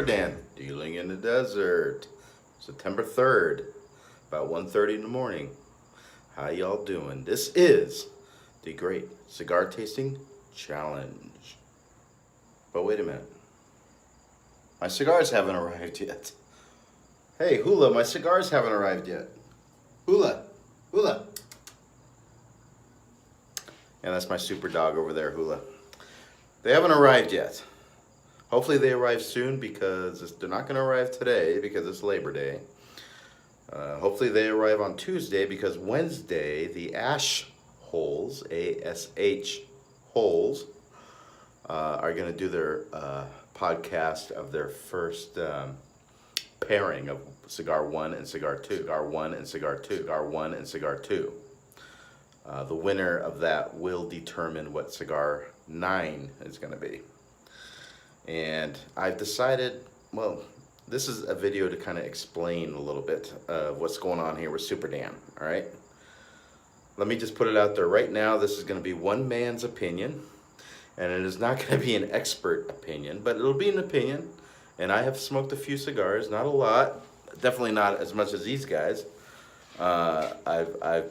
Dan, dealing in the desert. September 3rd, about 1:30 in the morning. How y'all doing? This is the Great Cigar Tasting Challenge. But wait a minute. My cigars haven't arrived yet. Hey, Hula, my cigars haven't arrived yet. Hula, Hula. And that's my super dog over there, Hula. They haven't arrived yet. Hopefully they arrive soon because they're not going to arrive today because it's Labor Day. Hopefully they arrive on Tuesday because Wednesday the Ash Holes, A-S-H Holes, are going to do their podcast of their first pairing of Cigar 1 and Cigar 2. Cigar 1 and Cigar 2. Cigar 1 and Cigar 2. The winner of that will determine what Cigar 9 is going to be. And I've decided, well, this is a video to kind of explain a little bit of what's going on here with Super Dan, all right? Let me just put it out there right now. This is going to be one man's opinion, and it is not going to be an expert opinion, but it'll be an opinion. And I have smoked a few cigars, not a lot, definitely not as much as these guys. I've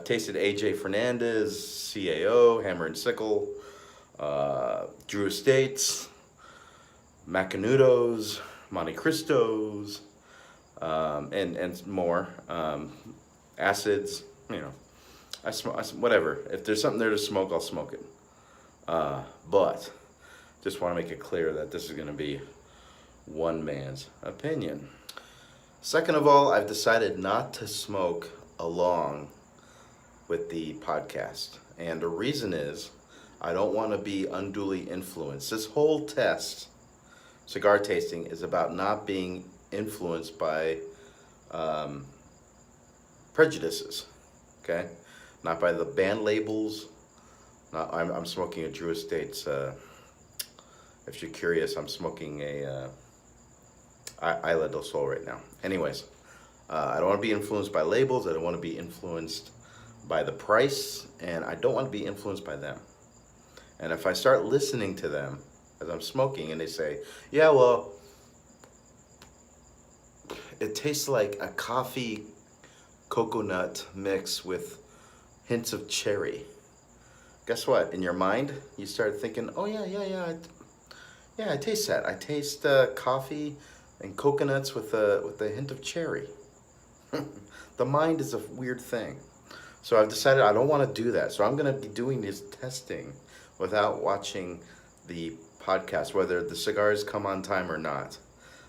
tasted AJ Fernandez, CAO, Hammer and Sickle, Drew Estates, Macanudos, Monte Cristos, and more, acids. You know, I whatever. If there's something there to smoke, I'll smoke it. But just want to make it clear that this is going to be one man's opinion. Second of all, I've decided not to smoke along with the podcast, and the reason is I don't want to be unduly influenced. This whole test, cigar tasting, is about not being influenced by prejudices, okay? Not by the band labels. I'm smoking a Drew Estates. If you're curious, I'm smoking a Isla del Sol right now. Anyways, I don't want to be influenced by labels. I don't want to be influenced by the price, and I don't want to be influenced by them. And if I start listening to them as I'm smoking and they say, yeah, well, it tastes like a coffee coconut mix with hints of cherry. Guess what? In your mind, you start thinking, oh yeah, I taste that. I taste coffee and coconuts with a hint of cherry. The mind is a weird thing. So I've decided I don't want to do that. So I'm going to be doing this testing without watching the podcast, whether the cigars come on time or not.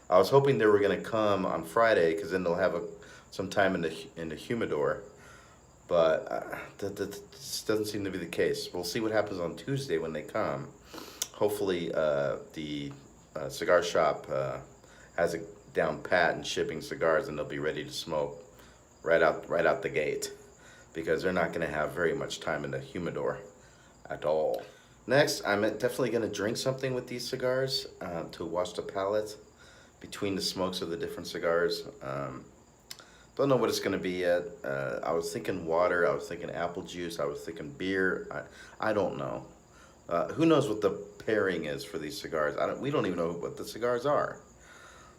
I was hoping they were going to come on Friday because then they'll have some time in the humidor, but that doesn't seem to be the case. We'll see what happens on Tuesday when they come. Hopefully the cigar shop has it down pat in shipping cigars, and they'll be ready to smoke right out the gate, because they're not going to have very much time in the humidor at all. Next, I'm definitely going to drink something with these cigars to wash the palate between the smokes of the different cigars. Don't know what it's going to be yet. I was thinking water, I was thinking apple juice, I was thinking beer. I don't know. Who knows what the pairing is for these cigars? We don't even know what the cigars are.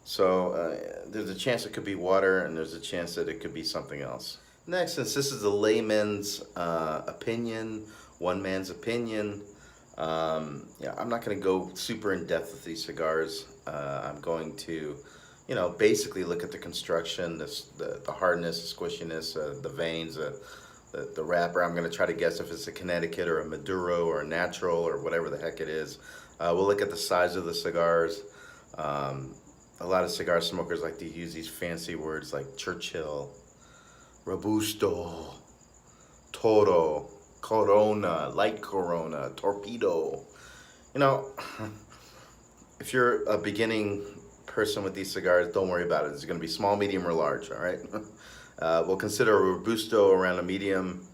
So there's a chance it could be water, and there's a chance that it could be something else. Next, since this is a layman's opinion, one man's opinion, I'm not going to go super in depth with these cigars. I'm going to, basically look at the construction, the hardness, the squishiness, the veins, the wrapper. I'm going to try to guess if it's a Connecticut or a Maduro or a natural or whatever the heck it is. We'll look at the size of the cigars. A lot of cigar smokers like to use these fancy words like Churchill, Robusto, Toro, Corona, Light Corona, Torpedo. If you're a beginning person with these cigars, don't worry about it. It's going to be small, medium, or large, all right? We'll consider a Robusto around a medium,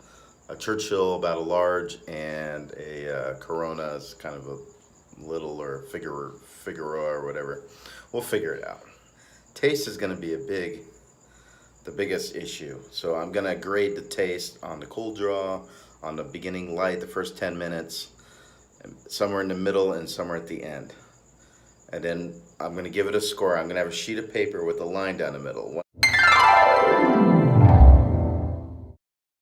a Churchill about a large, and a Corona is kind of a little, or Figueroa or whatever. We'll figure it out. Taste is going to be the biggest issue. So I'm going to grade the taste on the cool draw, on the beginning light, the first 10 minutes, somewhere in the middle, and somewhere at the end. And then I'm gonna give it a score. I'm gonna have a sheet of paper with a line down the middle. One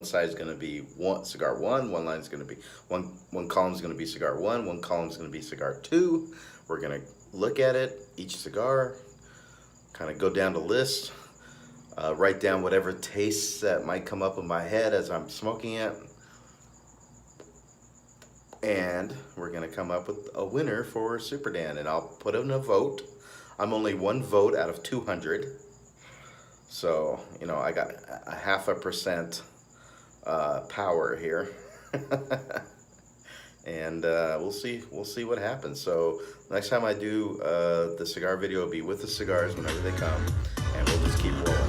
side is gonna be cigar one. One line is gonna be one column is gonna be cigar one column is gonna be cigar two. We're gonna look at it, each cigar, kind of go down the list, write down whatever tastes that might come up in my head as I'm smoking it. And we're gonna come up with a winner for Super Dan, and I'll put in a vote. I'm only one vote out of 200. So, you know, I got a 0.5% power here. And we'll see what happens. So next time I do the cigar video, will be with the cigars whenever they come, and we'll just keep rolling.